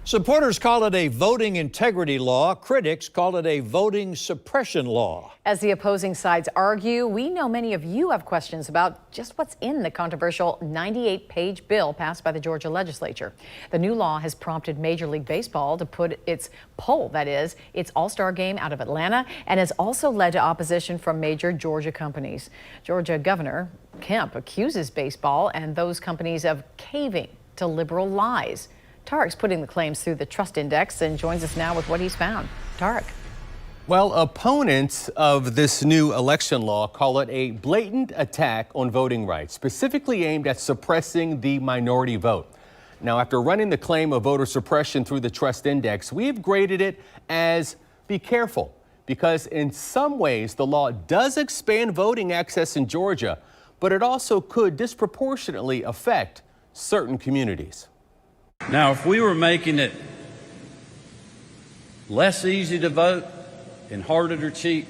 Supporters call it a voting integrity law. Critics call it a voting suppression law. As the opposing sides argue, we know many of you have questions about just what's in the controversial 98-page bill passed by the Georgia legislature. The new law has prompted Major League Baseball to put its its All-Star game out of Atlanta, and has also led to opposition from major Georgia companies. Georgia Governor Kemp accuses baseball and those companies of caving to liberal lies. Tarek's putting the claims through the trust index and joins us now with what he's found. Tarek. Well, opponents of this new election law call it a blatant attack on voting rights, specifically aimed at suppressing the minority vote. Now, after running the claim of voter suppression through the trust index, we've graded it as be careful, because in some ways the law does expand voting access in Georgia, but it also could disproportionately affect certain communities. Now, if we were making it less easy to vote and harder to cheat,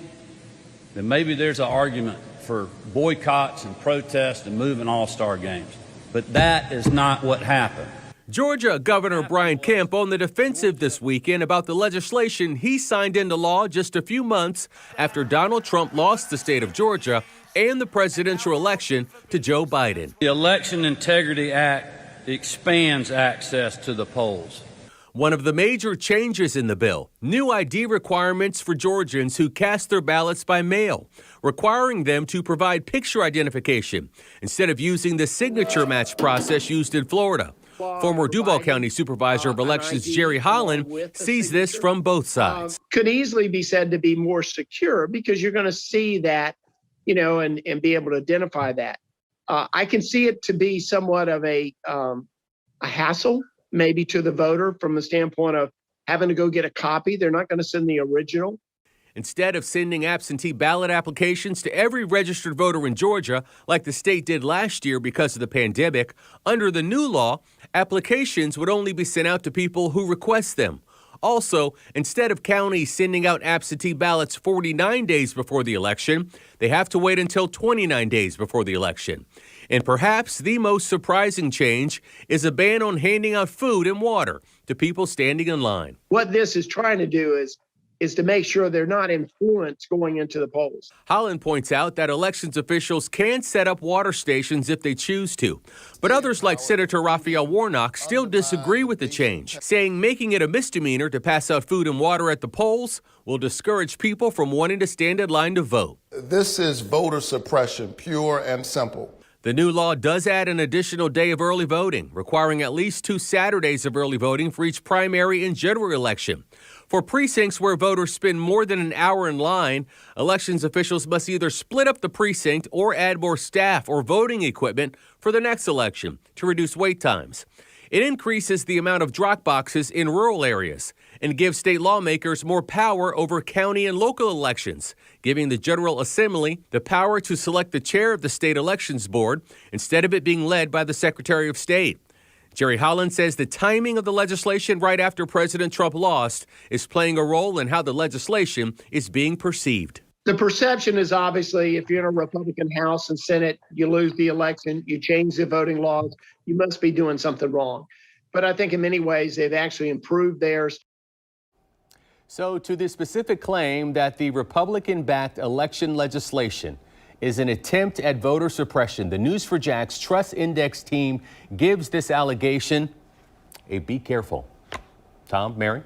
then maybe there's an argument for boycotts and protests and moving all-star games. But that is not what happened. Georgia Governor Brian Kemp on the defensive this weekend about the legislation he signed into law just a few months after Donald Trump lost the state of Georgia and the presidential election to Joe Biden. The Election Integrity Act expands access to the polls. One of the major changes in the bill, new ID requirements for Georgians who cast their ballots by mail, requiring them to provide picture identification instead of using the signature match process used in Florida. Former Duval County Supervisor of Elections Jerry Holland sees this from both sides. Could easily be said to be more secure because you're going to see that, and be able to identify that. I can see it to be somewhat of a hassle, maybe to the voter from the standpoint of having to go get a copy. They're not going to send the original. Instead of sending absentee ballot applications to every registered voter in Georgia, like the state did last year because of the pandemic, under the new law, applications would only be sent out to people who request them. Also, instead of counties sending out absentee ballots 49 days before the election, they have to wait until 29 days before the election. And perhaps the most surprising change is a ban on handing out food and water to people standing in line. What this is trying to do is to make sure they're not influenced going into the polls. Holland points out that elections officials can set up water stations if they choose to. But others like Senator Raphael Warnock still disagree with the change, saying making it a misdemeanor to pass out food and water at the polls will discourage people from wanting to stand in line to vote. This is voter suppression, pure and simple. The new law does add an additional day of early voting, requiring at least 2 Saturdays of early voting for each primary and general election. For precincts where voters spend more than an hour in line, elections officials must either split up the precinct or add more staff or voting equipment for the next election to reduce wait times. It increases the amount of drop boxes in rural areas and gives state lawmakers more power over county and local elections, giving the General Assembly the power to select the chair of the state elections board instead of it being led by the Secretary of State. Jerry Holland says the timing of the legislation right after President Trump lost is playing a role in how the legislation is being perceived. The perception is obviously if you're in a Republican House and Senate, you lose the election, you change the voting laws, you must be doing something wrong. But I think in many ways they've actually improved theirs. So to the specific claim that the Republican-backed election legislation is an attempt at voter suppression, the News4JAX Trust Index team gives this allegation a be careful. Tom, Mary?